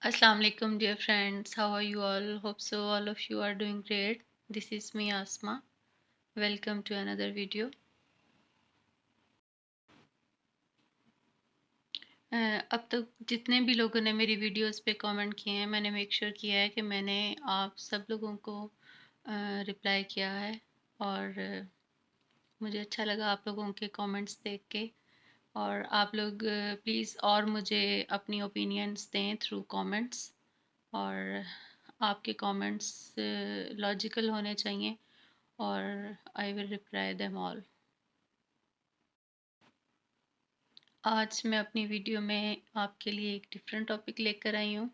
Assalamu alaikum, dear friends. How are you all? Hope so. All of you are doing great. This is me, Asma. Welcome to another video. अब तक जितने भी लोगों ने मेरी videos पे comment किए हैं, मैंने मेक श्योर किया है कि मैंने आप सब लोगों को रिप्लाई किया है और मुझे अच्छा लगा आप लोगों के कमेंट्स देख के। और आप लोग प्लीज़ और मुझे अपनी ओपिनियंस दें थ्रू कमेंट्स। और आपके कमेंट्स लॉजिकल होने चाहिए और I will reply them all. आज मैं अपनी वीडियो में आपके लिए एक डिफरेंट टॉपिक लेकर आई हूँ।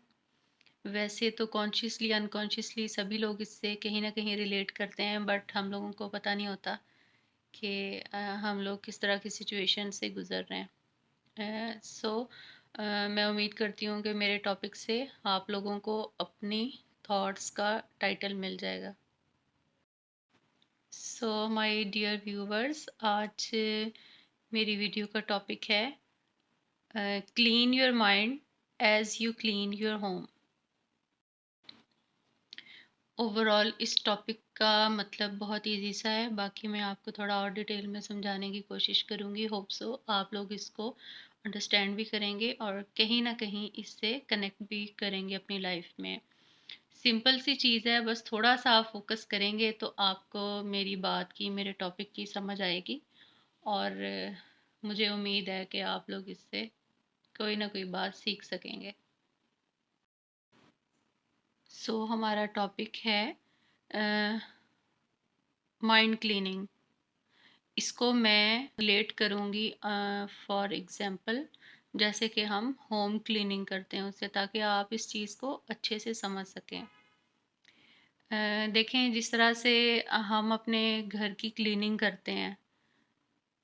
वैसे तो कॉन्शियसली अनकॉन्शियसली सभी लोग इससे कहीं ना कहीं रिलेट करते हैं, बट हम लोगों को पता नहीं होता कि हम लोग किस तरह की सिचुएशन से गुजर रहे हैं। मैं उम्मीद करती हूँ कि मेरे टॉपिक से आप लोगों को अपनी थॉट्स का टाइटल मिल जाएगा। सो माय डियर व्यूवर्स, आज मेरी वीडियो का टॉपिक है clean your mind as you clean your home. Overall इस टॉपिक का मतलब बहुत इजी सा है, बाकी मैं आपको थोड़ा और डिटेल में समझाने की कोशिश करूँगी। होप सो आप लोग इसको अंडरस्टैंड भी करेंगे और कहीं ना कहीं इससे कनेक्ट भी करेंगे अपनी लाइफ में। सिंपल सी चीज़ है, बस थोड़ा सा आप फोकस करेंगे तो आपको मेरी बात की, मेरे टॉपिक की समझ आएगी। और मुझे उम्मीद है कि आप लोग इससे कोई ना कोई बात सीख सकेंगे। हमारा टॉपिक है माइंड क्लीनिंग। इसको मैं रिलेट करूँगी फॉर एग्जांपल, जैसे कि हम होम क्लीनिंग करते हैं उससे, ताकि आप इस चीज़ को अच्छे से समझ सकें। देखें, जिस तरह से हम अपने घर की क्लीनिंग करते हैं,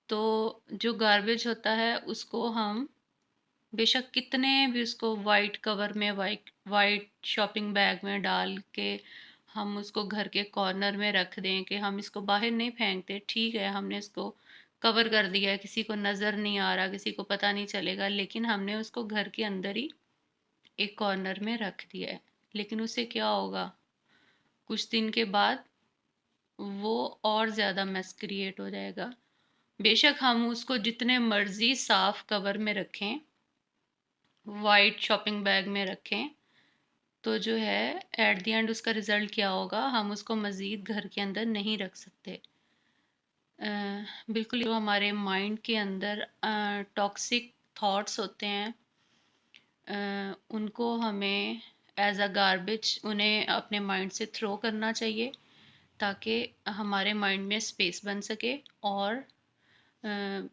तो जो गार्बेज होता है उसको हम बेशक कितने भी उसको वाइट कवर में, वाइट शॉपिंग बैग में डाल के हम उसको घर के कॉर्नर में रख दें कि हम इसको बाहर नहीं फेंकते, ठीक है, हमने इसको कवर कर दिया है, किसी को नज़र नहीं आ रहा, किसी को पता नहीं चलेगा, लेकिन हमने उसको घर के अंदर ही एक कॉर्नर में रख दिया है। लेकिन उससे क्या होगा, कुछ दिन के बाद वो और ज़्यादा मेस क्रिएट हो जाएगा। बेशक हम उसको जितने मर्जी साफ कवर में रखें, वाइट शॉपिंग बैग में रखें, तो जो है एट द एंड उसका रिज़ल्ट क्या होगा, हम उसको मज़ीद घर के अंदर नहीं रख सकते। बिल्कुल, जो हमारे माइंड के अंदर टॉक्सिक थॉट्स होते हैं, उनको हमें एज अ गार्बेज उन्हें अपने माइंड से थ्रो करना चाहिए, ताकि हमारे माइंड में स्पेस बन सके। और अ,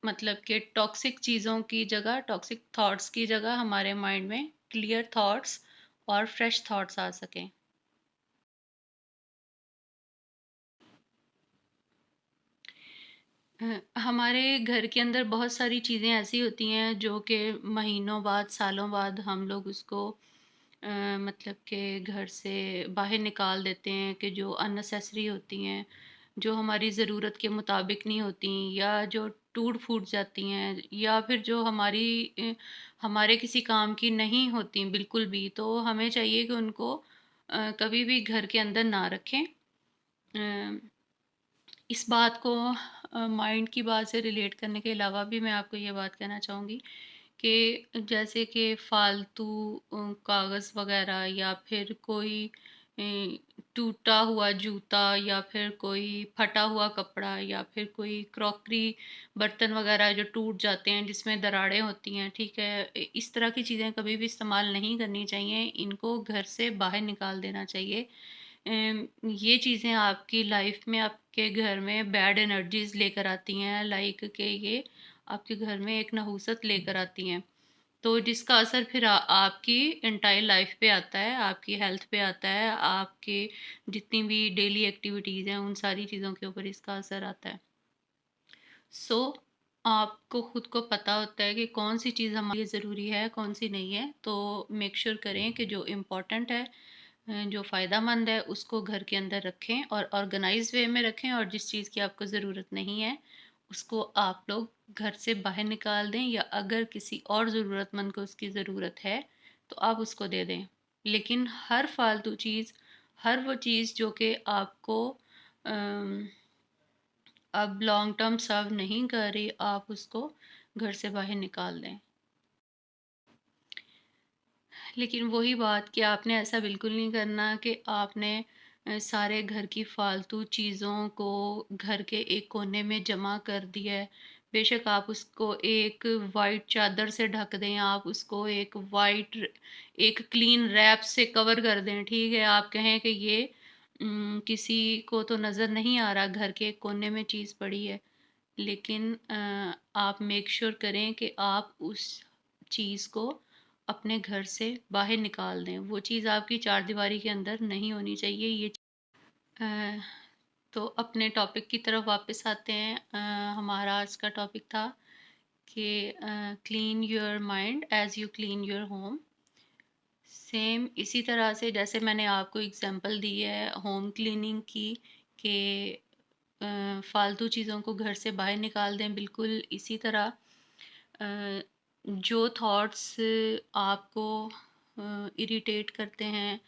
मतलब कि टॉक्सिक चीज़ों की जगह, टॉक्सिक थॉट्स की जगह हमारे माइंड में क्लियर थॉट्स और फ्रेश थॉट्स आ सकें। हमारे घर के अंदर बहुत सारी चीज़ें ऐसी होती हैं जो कि महीनों बाद, सालों बाद हम लोग उसको मतलब कि घर से बाहर निकाल देते हैं, कि जो अननेसेसरी होती हैं, जो हमारी ज़रूरत के मुताबिक नहीं होती, या जो टूट फूट जाती हैं, या फिर जो हमारे किसी काम की नहीं होती बिल्कुल भी। तो हमें चाहिए कि उनको कभी भी घर के अंदर ना रखें। अ, इस बात को माइंड की बात से रिलेट करने के अलावा भी मैं आपको ये बात कहना चाहूँगी कि जैसे कि फालतू कागज़ वगैरह, या फिर कोई टूटा हुआ जूता, या फिर कोई फटा हुआ कपड़ा, या फिर कोई क्रॉकरी, बर्तन वगैरह जो टूट जाते हैं जिसमें दरारें होती हैं, ठीक है, इस तरह की चीज़ें कभी भी इस्तेमाल नहीं करनी चाहिए। इनको घर से बाहर निकाल देना चाहिए। ये चीज़ें आपकी लाइफ में, आपके घर में बैड एनर्जीज लेकर आती हैं, लाइक के ये आपके घर में एक नहूसत लेकर आती हैं, तो जिसका असर फिर आपकी एंटायर लाइफ पे आता है, आपकी हेल्थ पे आता है, आपके जितनी भी डेली एक्टिविटीज़ हैं उन सारी चीज़ों के ऊपर इसका असर आता है। सो आपको खुद को पता होता है कि कौन सी चीज़ हमारे लिए ज़रूरी है, कौन सी नहीं है। तो मेक श्योर करें कि जो इम्पोर्टेंट है, जो फ़ायदेमंद है, उसको घर के अंदर रखें और ऑर्गेनाइज वे में रखें, और जिस चीज़ की आपको ज़रूरत नहीं है उसको आप लोग घर से बाहर निकाल दें, या अगर किसी और ज़रूरतमंद को उसकी ज़रूरत है तो आप उसको दे दें। लेकिन हर फालतू चीज़, हर वो चीज़ जो कि आपको अम, अब लॉन्ग टर्म सर्व नहीं कर रही, आप उसको घर से बाहर निकाल दें। लेकिन वही बात कि आपने ऐसा बिल्कुल नहीं करना कि आपने सारे घर की फालतू चीज़ों को घर के एक कोने में जमा कर दिया है। बेशक आप उसको एक वाइट चादर से ढक दें, आप उसको एक क्लीन रैप से कवर कर दें, ठीक है? आप कहें कि ये किसी को तो नज़र नहीं आ रहा घर के एक कोने में चीज़ पड़ी है। लेकिन आप मेक श्योर करें कि आप उस चीज़ को अपने घर से बाहर निकाल दें। वो चीज़ आपकी चारदीवारी के अंदर नहीं होनी चाहिए। अ, तो अपने टॉपिक की तरफ वापस आते हैं। हमारा आज का टॉपिक था कि clean your mind as you clean your home. Same इसी तरह से जैसे मैंने आपको एग्जांपल दी है होम क्लीनिंग की, कि फालतू चीज़ों को घर से बाहर निकाल दें, बिल्कुल इसी तरह अ, जो थॉट्स आपको इरिटेट करते हैं,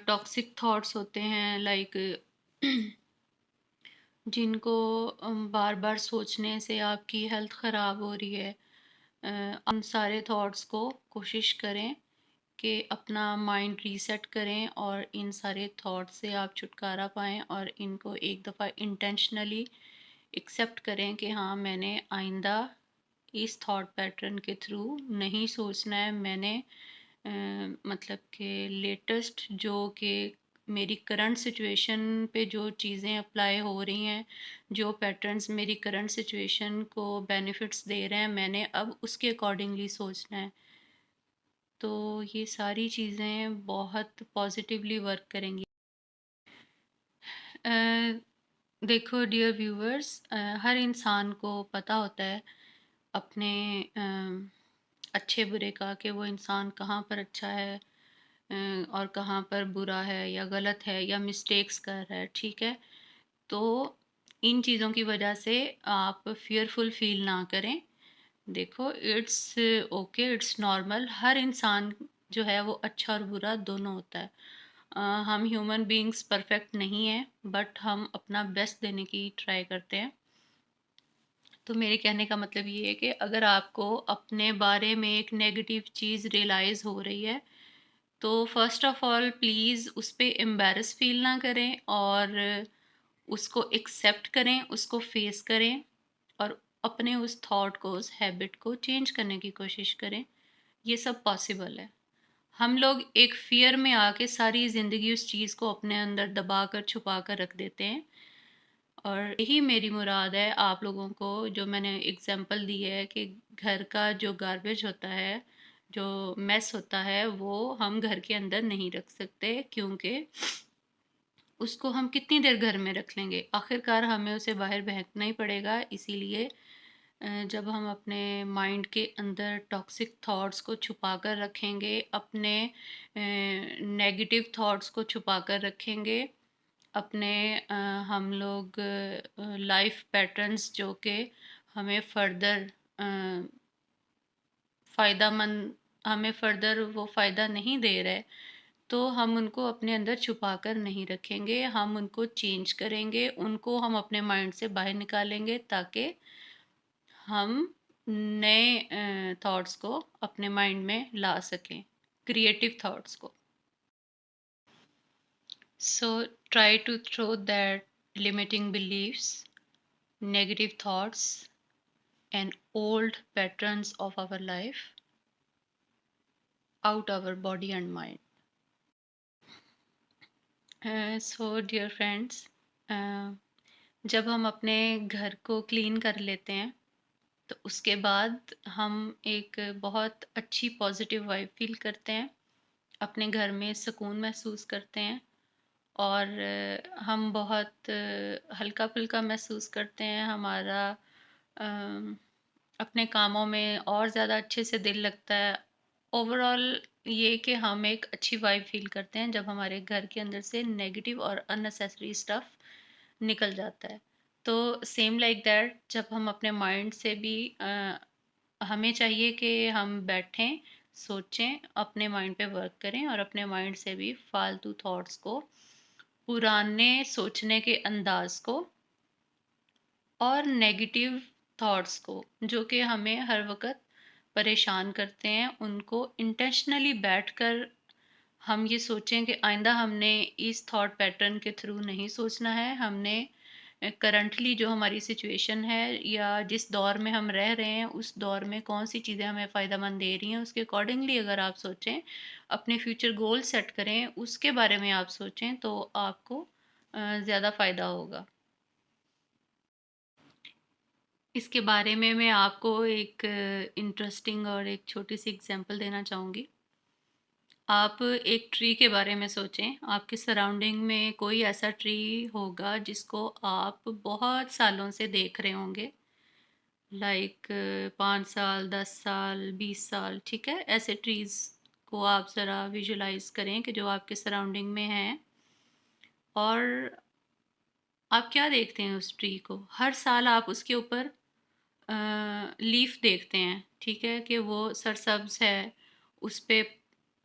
टॉक्सिक थॉट्स होते हैं, लाइक जिनको बार बार सोचने से आपकी हेल्थ ख़राब हो रही है, उन सारे थॉट्स को कोशिश करें कि अपना माइंड रीसेट करें और इन सारे थॉट से आप छुटकारा पाएँ और इनको एक दफ़ा इंटेंशनली एक्सेप्ट करें कि हाँ, मैंने आइंदा इस थॉट पैटर्न के थ्रू नहीं सोचना है। मैंने मतलब कि लेटेस्ट जो कि मेरी करंट सिचुएशन पे जो चीज़ें अप्लाई हो रही हैं, जो पैटर्न्स मेरी करंट सिचुएशन को बेनिफिट्स दे रहे हैं, मैंने अब उसके अकॉर्डिंगली सोचना है। तो ये सारी चीज़ें बहुत पॉजिटिवली वर्क करेंगी। अ, देखो डियर व्यूअर्स, हर इंसान को पता होता है अपने अच्छे बुरे का, कि वो इंसान कहाँ पर अच्छा है और कहाँ पर बुरा है या गलत है या मिस्टेक्स कर रहा है, ठीक है? तो इन चीज़ों की वजह से आप फियरफुल फील ना करें। देखो, इट्स ओके, इट्स नॉर्मल। हर इंसान जो है वो अच्छा और बुरा दोनों होता है। हम ह्यूमन बीइंग्स परफेक्ट नहीं हैं, बट हम अपना बेस्ट देने की ट्राई करते हैं। तो मेरे कहने का मतलब ये है कि अगर आपको अपने बारे में एक नेगेटिव चीज़ रियलाइज़ हो रही है, तो फर्स्ट ऑफ ऑल प्लीज़ उस पे एम्बैरेस फ़ील ना करें और उसको एक्सेप्ट करें, उसको फ़ेस करें और अपने उस थॉट को, उस हैबिट को चेंज करने की कोशिश करें। ये सब पॉसिबल है। हम लोग एक फ़ियर में आके सारी ज़िंदगी उस चीज़ को अपने अंदर दबा कर, छुपा कर रख देते हैं। और यही मेरी मुराद है आप लोगों को, जो मैंने एग्जांपल दी है कि घर का जो गार्बेज होता है, जो मेस होता है, वो हम घर के अंदर नहीं रख सकते, क्योंकि उसको हम कितनी देर घर में रख लेंगे, आखिरकार हमें उसे बाहर फेंकना ही पड़ेगा। इसीलिए जब हम अपने माइंड के अंदर टॉक्सिक थॉट्स को छुपा कर रखेंगे, अपने नेगेटिव थॉट्स को छुपा कर रखेंगे, अपने हम लोग लाइफ पैटर्न्स जो कि हमें फर्दर फ़ायदामंद, हमें फर्दर वो फ़ायदा नहीं दे रहे, तो हम उनको अपने अंदर छुपा कर नहीं रखेंगे, हम उनको चेंज करेंगे, उनको हम अपने माइंड से बाहर निकालेंगे, ताकि हम नए थॉट्स को अपने माइंड में ला सकें, क्रिएटिव थॉट्स को। So try to throw that limiting beliefs, negative thoughts, and old patterns of our life out our body and mind. So dear friends, uh, जब हम अपने घर को क्लीन कर लेते हैं, तो उसके बाद हम एक बहुत अच्छी पॉजिटिव वाइब फील करते हैं, अपने घर में सुकून महसूस करते हैं और हम बहुत हल्का-फुल्का महसूस करते हैं। हमारा अम, अपने कामों में और ज़्यादा अच्छे से दिल लगता है। ओवरऑल ये कि हम एक अच्छी वाइब फ़ील करते हैं जब हमारे घर के अंदर से नेगेटिव और अननेसेसरी स्टफ़ निकल जाता है। तो सेम लाइक दैट, जब हम अपने माइंड से भी हमें चाहिए कि हम बैठें, सोचें, अपने माइंड पे वर्क करें और अपने माइंड से भी फालतू थॉट्स को, पुराने सोचने के अंदाज को और नेगेटिव थॉट्स को जो कि हमें हर वक्त परेशान करते हैं, उनको इंटेंशनली बैठकर हम ये सोचें कि आइंदा हमने इस थॉट पैटर्न के थ्रू नहीं सोचना है। हमने करंटली जो हमारी सिचुएशन है या जिस दौर में हम रह रहे हैं उस दौर में कौन सी चीज़ें हमें फ़ायदेमंद दे रही हैं, उसके अकॉर्डिंगली अगर आप सोचें, अपने फ्यूचर गोल सेट करें, उसके बारे में आप सोचें, तो आपको ज़्यादा फ़ायदा होगा। इसके बारे में मैं आपको एक इंटरेस्टिंग और एक छोटी सी एग्जांपल देना चाहूँगी। आप एक ट्री के बारे में सोचें, आपके सराउंडिंग में कोई ऐसा ट्री होगा जिसको आप बहुत सालों से देख रहे होंगे, लाइक 5 साल, 10 साल, 20 साल, ठीक है। ऐसे ट्रीज़ को आप ज़रा विजुलाइज करें कि जो आपके सराउंडिंग में हैं, और आप क्या देखते हैं उस ट्री को। हर साल आप उसके ऊपर लीफ देखते हैं, ठीक है, कि वो सरसब्ज है, उस पे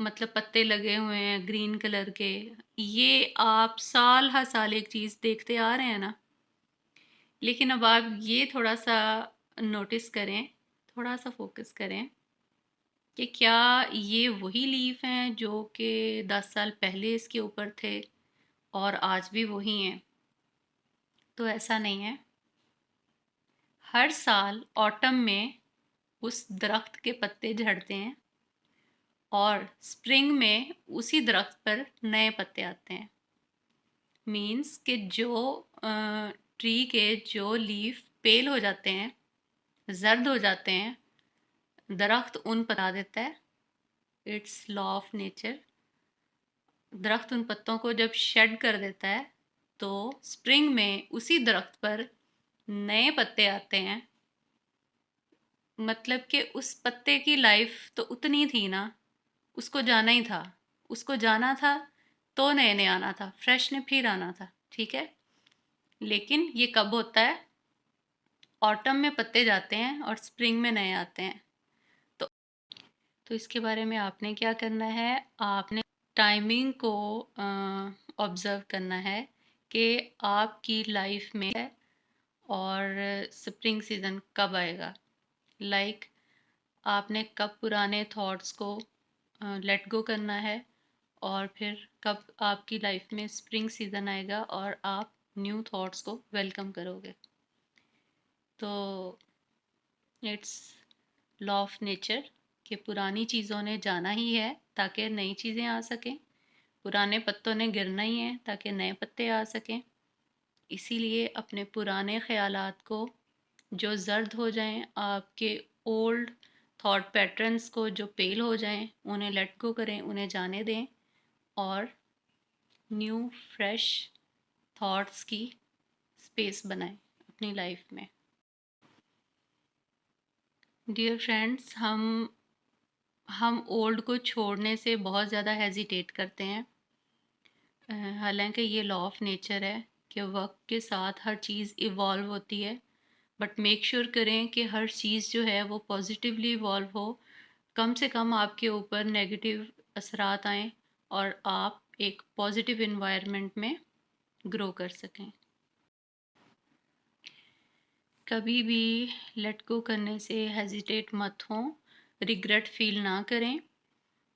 मतलब पत्ते लगे हुए हैं ग्रीन कलर के। ये आप साल हर साल एक चीज़ देखते आ रहे हैं ना। लेकिन अब आप ये थोड़ा सा नोटिस करें, थोड़ा सा फोकस करें कि क्या ये वही लीफ हैं जो कि 10 साल पहले इसके ऊपर थे और आज भी वही हैं। तो ऐसा नहीं है। हर साल ऑटम में उस दरख्त के पत्ते झड़ते हैं और स्प्रिंग में उसी दरख्त पर नए पत्ते आते हैं। मीन्स कि जो ट्री के जो लीफ पेल हो जाते हैं, जर्द हो जाते हैं, दरख्त उन पता देता है। It's law of nature. दरख्त उन पत्तों को जब शेड कर देता है तो स्प्रिंग में उसी दरख्त पर नए पत्ते आते हैं। मतलब कि उस पत्ते की लाइफ तो उतनी थी ना, उसको जाना ही था, उसको जाना था, तो नए ने आना था, फ्रेश ने फिर आना था, ठीक है। लेकिन ये कब होता है? ऑटम में पत्ते जाते हैं और स्प्रिंग में नए आते हैं। तो इसके बारे में आपने क्या करना है, आपने टाइमिंग को ऑब्ज़र्व करना है कि आपकी लाइफ में है और स्प्रिंग सीज़न कब आएगा। लाइक आपने कब पुराने थॉट्स को लेट गो करना है और फिर कब आपकी लाइफ में स्प्रिंग सीज़न आएगा और आप न्यू थॉट्स को वेलकम करोगे। तो इट्स लॉ ऑफ नेचर कि पुरानी चीज़ों ने जाना ही है ताकि नई चीज़ें आ सकें, पुराने पत्तों ने गिरना ही है ताकि नए पत्ते आ सकें। इसीलिए अपने पुराने ख़यालात को जो जर्द हो जाएं, आपके ओल्ड थॉट पैटर्न्स को जो पेल हो जाएं, उन्हें लेट गो करें, उन्हें जाने दें और न्यू फ्रेश थॉट्स की स्पेस बनाएं अपनी लाइफ में। डियर फ्रेंड्स, हम ओल्ड को छोड़ने से बहुत ज़्यादा हेजिटेट करते हैं। हालांकि ये लॉ ऑफ नेचर है कि वक्त के साथ हर चीज़ इवॉल्व होती है, बट मेक श्योर करें कि हर चीज़ जो है वो पॉजिटिवली इवॉल्व हो, कम से कम आपके ऊपर नेगेटिव असरात आएँ और आप एक पॉजिटिव इन्वायरमेंट में ग्रो कर सकें। कभी भी लेट गो करने से हेजिटेट मत हों, रिग्रेट फील ना करें।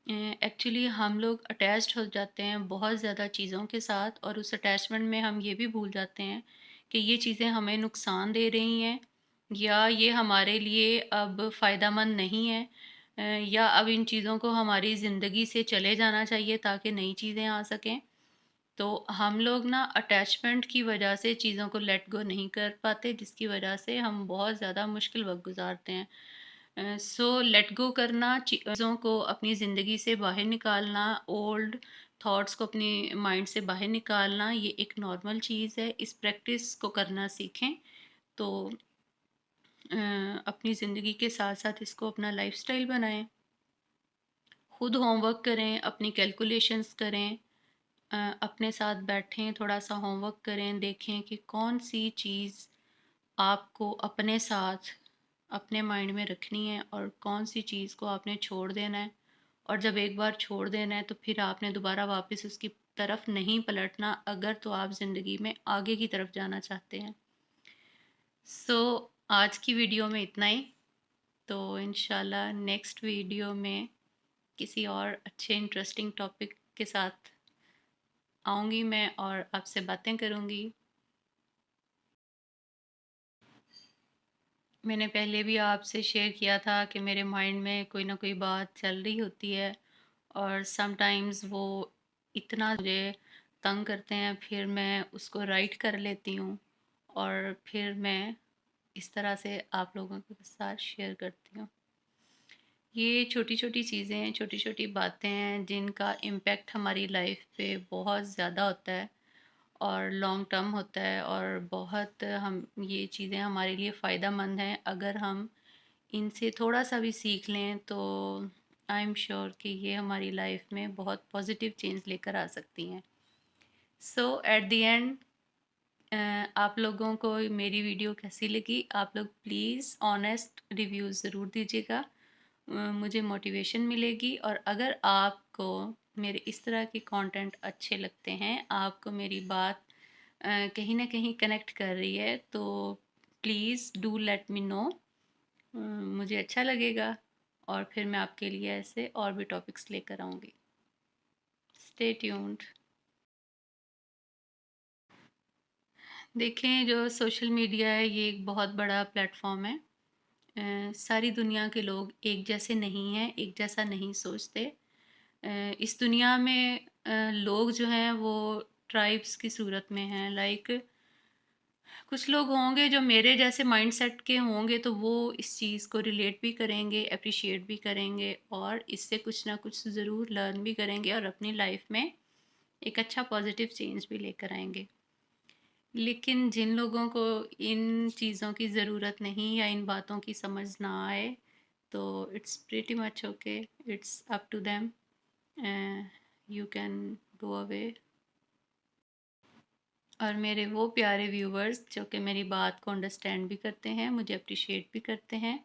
एक्चुअली हम लोग अटैच्ड हो जाते हैं बहुत ज़्यादा चीज़ों के साथ और उस अटैचमेंट में हम ये भी भूल जाते हैं कि ये चीज़ें हमें नुकसान दे रही हैं या ये हमारे लिए अब फ़ायदेमंद नहीं है, या अब इन चीज़ों को हमारी ज़िंदगी से चले जाना चाहिए ताकि नई चीज़ें आ सकें। तो हम लोग ना अटैचमेंट की वजह से चीज़ों को लेट गो नहीं कर पाते, जिसकी वजह से हम बहुत ज़्यादा मुश्किल वक्त गुजारते हैं। सो लेट गो करना, चीज़ों को अपनी ज़िंदगी से बाहर निकालना, ओल्ड थॉट्स को अपनी माइंड से बाहर निकालना, ये एक नॉर्मल चीज़ है। इस प्रैक्टिस को करना सीखें तो अपनी ज़िंदगी के साथ साथ इसको अपना लाइफस्टाइल बनाएं। खुद होमवर्क करें, अपनी कैलकुलेशंस करें, अपने साथ बैठें, थोड़ा सा होमवर्क करें, देखें कि कौन सी चीज़ आपको अपने साथ अपने माइंड में रखनी है और कौन सी चीज़ को आपने छोड़ देना है और जब एक बार छोड़ देना है तो फिर आपने दोबारा वापस उसकी तरफ नहीं पलटना, अगर तो आप ज़िंदगी में आगे की तरफ जाना चाहते हैं। सो आज की वीडियो में इतना ही। तो इंशाल्लाह नेक्स्ट वीडियो में किसी और अच्छे इंटरेस्टिंग टॉपिक के साथ आऊँगी मैं और आपसे बातें करूँगी। मैंने पहले भी आपसे शेयर किया था कि मेरे माइंड में कोई ना कोई बात चल रही होती है और समटाइम्स वो इतना मुझे तंग करते हैं, फिर मैं उसको राइट कर लेती हूँ और फिर मैं इस तरह से आप लोगों के साथ शेयर करती हूँ। ये छोटी छोटी चीज़ें हैं, छोटी छोटी बातें हैं जिनका इम्पेक्ट हमारी लाइफ पे बहुत ज़्यादा होता है और लॉन्ग टर्म होता है, और बहुत हम ये चीज़ें हमारे लिए फ़ायदा मंद हैं। अगर हम इनसे थोड़ा सा भी सीख लें तो आई एम श्योर कि ये हमारी लाइफ में बहुत पॉजिटिव चेंज लेकर आ सकती हैं। सो एट द एंड, आप लोगों को मेरी वीडियो कैसी लगी? आप लोग प्लीज़ ऑनेस्ट रिव्यू ज़रूर दीजिएगा, मुझे मोटिवेशन मिलेगी। और अगर आपको मेरे इस तरह के कंटेंट अच्छे लगते हैं, आपको मेरी बात कहीं ना कहीं कनेक्ट कर रही है, तो please do let me know. मुझे अच्छा लगेगा और फिर मैं आपके लिए ऐसे और भी टॉपिक्स लेकर आऊँगी। Stay tuned. देखें, जो सोशल मीडिया है ये एक बहुत बड़ा प्लेटफॉर्म है। सारी दुनिया के लोग एक जैसे नहीं हैं, एक जैसा नहीं सोचते। इस दुनिया में लोग जो हैं वो ट्राइब्स की सूरत में हैं। लाइक कुछ लोग होंगे जो मेरे जैसे माइंडसेट के होंगे, तो वो इस चीज़ को रिलेट भी करेंगे, अप्रिशिएट भी करेंगे और इससे कुछ ना कुछ ज़रूर लर्न भी करेंगे और अपनी लाइफ में एक अच्छा पॉजिटिव चेंज भी लेकर आएंगे। लेकिन जिन लोगों को इन चीज़ों की ज़रूरत नहीं या इन बातों की समझ ना आए, तो it's pretty much okay, it's up to them, you can go away. और मेरे वो प्यारे व्यूवर्स जो कि मेरी बात को अंडरस्टैंड भी करते हैं, मुझे अप्रिशिएट भी करते हैं,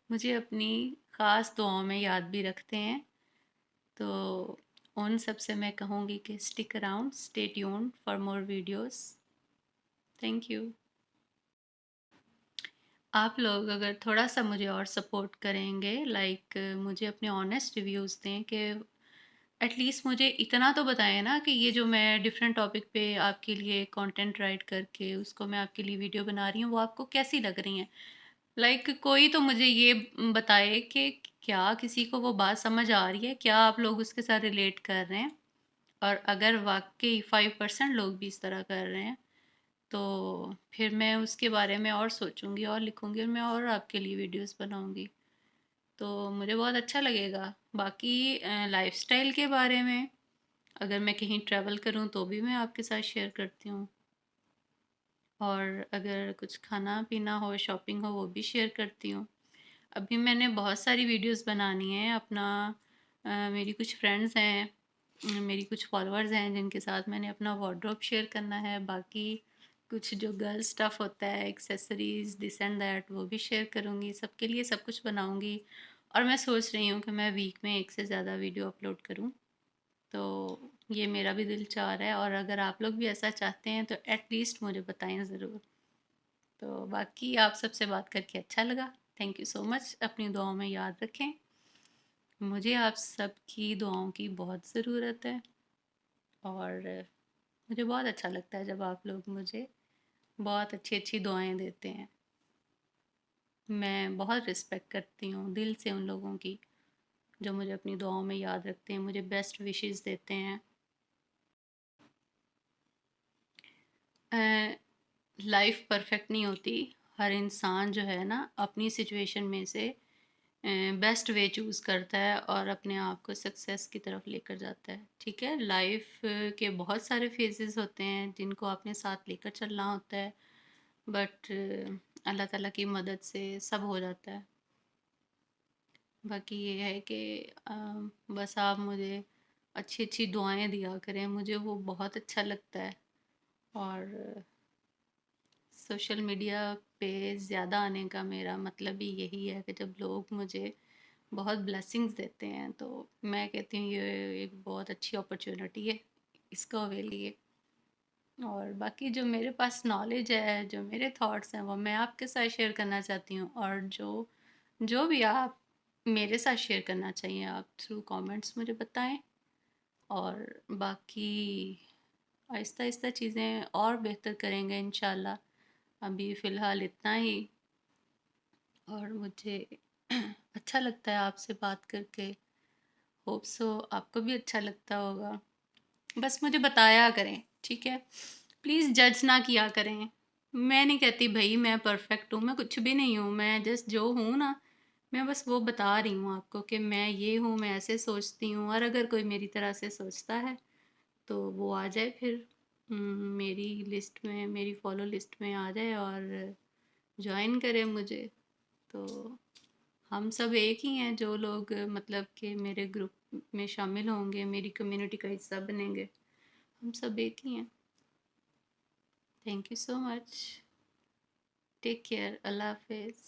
मुझे अपनी ख़ास दुआओं में याद भी रखते हैं, तो उन सब से मैं कहूँगी कि stick around, stay tuned for more videos. Thank you. आप लोग अगर थोड़ा सा मुझे और सपोर्ट करेंगे, लाइक मुझे अपने ऑनेस्ट रिव्यूज़ दें कि एटलीस्ट मुझे इतना तो बताएं ना कि ये जो मैं डिफरेंट टॉपिक पे आपके लिए कंटेंट राइट करके उसको मैं आपके लिए वीडियो बना रही हूँ, वो आपको कैसी लग रही हैं। लाइक कोई तो मुझे ये बताए कि क्या किसी को वो बात समझ आ रही है, क्या आप लोग उसके साथ रिलेट कर रहे हैं। और अगर वाकई 5% लोग भी इस तरह कर रहे हैं, तो फिर मैं उसके बारे में और सोचूंगी और लिखूंगी और मैं और आपके लिए वीडियोस बनाऊंगी, तो मुझे बहुत अच्छा लगेगा। बाकी लाइफस्टाइल के बारे में अगर मैं कहीं ट्रैवल करूं तो भी मैं आपके साथ शेयर करती हूँ, और अगर कुछ खाना पीना हो, शॉपिंग हो, वो भी शेयर करती हूँ। अभी मैंने बहुत सारी वीडियोस बनानी है अपना, मेरी कुछ फ्रेंड्स हैं, मेरी कुछ फॉलोअर्स हैं जिनके साथ मैंने अपना वार्डरोब शेयर करना है। बाकी कुछ जो गर्ल स्टफ़ होता है, एक्सेसरीज़, दिस एंड दैट, वो भी शेयर करूँगी। सबके लिए सब कुछ बनाऊँगी और मैं सोच रही हूँ कि मैं वीक में एक से ज़्यादा वीडियो अपलोड करूँ। तो ये मेरा भी दिल चाह रहा है, और अगर आप लोग भी ऐसा चाहते हैं तो एटलीस्ट मुझे बताएं ज़रूर। तो बाकी आप सबसे बात करके अच्छा लगा। Thank you so much. अपनी दुआओं में याद रखें। मुझे आप सबकी दुआओं की बहुत ज़रूरत है, और मुझे बहुत अच्छा लगता है जब आप लोग मुझे बहुत अच्छी अच्छी दुआएं देते हैं। मैं बहुत रिस्पेक्ट करती हूँ दिल से उन लोगों की जो मुझे अपनी दुआओं में याद रखते हैं, मुझे बेस्ट विशेस देते हैं। लाइफ परफेक्ट नहीं होती। हर इंसान जो है ना अपनी सिचुएशन में से बेस्ट वे चूज़ करता है और अपने आप को सक्सेस की तरफ लेकर जाता है। ठीक है, लाइफ के बहुत सारे फेजेस होते हैं जिनको अपने साथ लेकर चलना होता है, बट अल्लाह ताला की मदद से सब हो जाता है। बाकी ये है कि बस आप मुझे अच्छी अच्छी दुआएं दिया करें, मुझे वो बहुत अच्छा लगता है। और सोशल मीडिया पे ज़्यादा आने का मेरा मतलब ही यही है कि जब लोग मुझे बहुत ब्लेसिंग्स देते हैं। तो मैं कहती हूँ ये एक बहुत अच्छी अपॉर्चुनिटी है, इसको अवेलिए। और बाकी जो मेरे पास नॉलेज है, जो मेरे थॉट्स हैं, वो मैं आपके साथ शेयर करना चाहती हूँ। और जो जो भी आप मेरे साथ शेयर करना चाहिए, आप थ्रू कमेंट्स मुझे बताएं। और बाकी आहिस्ता आहिस्ता चीज़ें और बेहतर करेंगे इंशाल्लाह। अभी फ़िलहाल इतना ही। और मुझे अच्छा लगता है आपसे बात करके। होप सो आपको भी अच्छा लगता होगा। बस मुझे बताया करें, ठीक है? प्लीज़ जज ना किया करें। मैं नहीं कहती भाई मैं परफेक्ट हूँ, मैं कुछ भी नहीं हूँ। मैं जस्ट जो हूँ ना, मैं बस वो बता रही हूँ आपको कि मैं ये हूँ, मैं ऐसे सोचती हूँ। और अगर कोई मेरी तरह से सोचता है तो वो आ जाए फिर मेरी लिस्ट में, मेरी फॉलो लिस्ट में आ जाए और ज्वाइन करे मुझे। तो हम सब एक ही हैं, जो लोग मतलब कि मेरे ग्रुप में शामिल होंगे, मेरी कम्युनिटी का हिस्सा बनेंगे, हम सब एक ही हैं। Thank you so much. Take care. अल्लाह हाफिज़।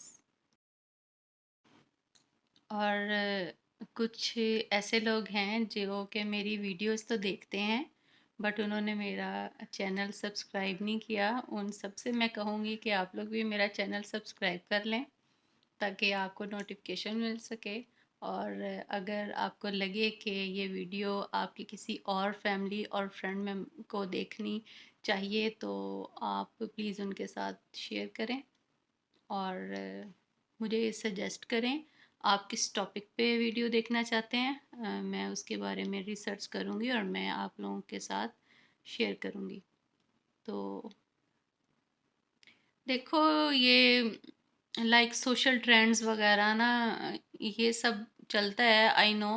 और कुछ ऐसे लोग हैं जो कि मेरी वीडियोस तो देखते हैं, बट उन्होंने मेरा चैनल सब्सक्राइब नहीं किया। उन सब से मैं कहूँगी कि आप लोग भी मेरा चैनल सब्सक्राइब कर लें, ताकि आपको नोटिफिकेशन मिल सके। और अगर आपको लगे कि ये वीडियो आपकी किसी और फैमिली और फ्रेंड में को देखनी चाहिए, तो आप प्लीज़ उनके साथ शेयर करें। और मुझे सजेस्ट करें आप किस टॉपिक पे वीडियो देखना चाहते हैं। मैं उसके बारे में रिसर्च करूँगी और मैं आप लोगों के साथ शेयर करूँगी। तो देखो, ये लाइक सोशल ट्रेंड्स वगैरह ना, ये सब चलता है। आई नो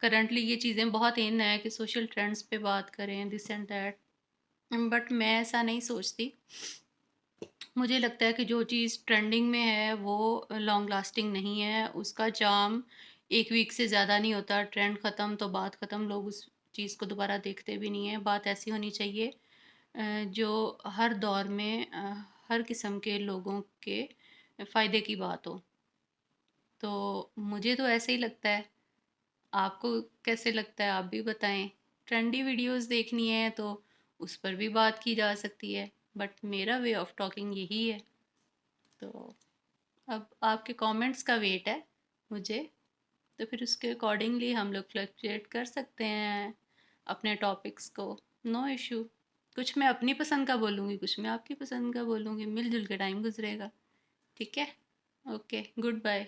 करंटली ये चीज़ें बहुत इन है कि सोशल ट्रेंड्स पे बात करें, दिस एंड दैट। बट मैं ऐसा नहीं सोचती। मुझे लगता है कि जो चीज़ ट्रेंडिंग में है वो लॉन्ग लास्टिंग नहीं है। उसका चार्म एक वीक से ज़्यादा नहीं होता। ट्रेंड ख़त्म तो बात ख़त्म, लोग उस चीज़ को दोबारा देखते भी नहीं हैं। बात ऐसी होनी चाहिए जो हर दौर में हर किस्म के लोगों के फ़ायदे की बात हो। तो मुझे तो ऐसे ही लगता है। आपको कैसे लगता है, आप भी बताएं। ट्रेंडी वीडियोस देखनी है तो उस पर भी बात की जा सकती है, बट मेरा वे ऑफ टॉकिंग यही है। तो अब आपके कमेंट्स का वेट है मुझे। तो फिर उसके अकॉर्डिंगली हम लोग फ्लक्चुएट कर सकते हैं अपने टॉपिक्स को। No issue. कुछ मैं अपनी पसंद का बोलूँगी, कुछ मैं आपकी पसंद का बोलूँगी, मिलजुल के टाइम गुजरेगा। ठीक है? Okay, good bye.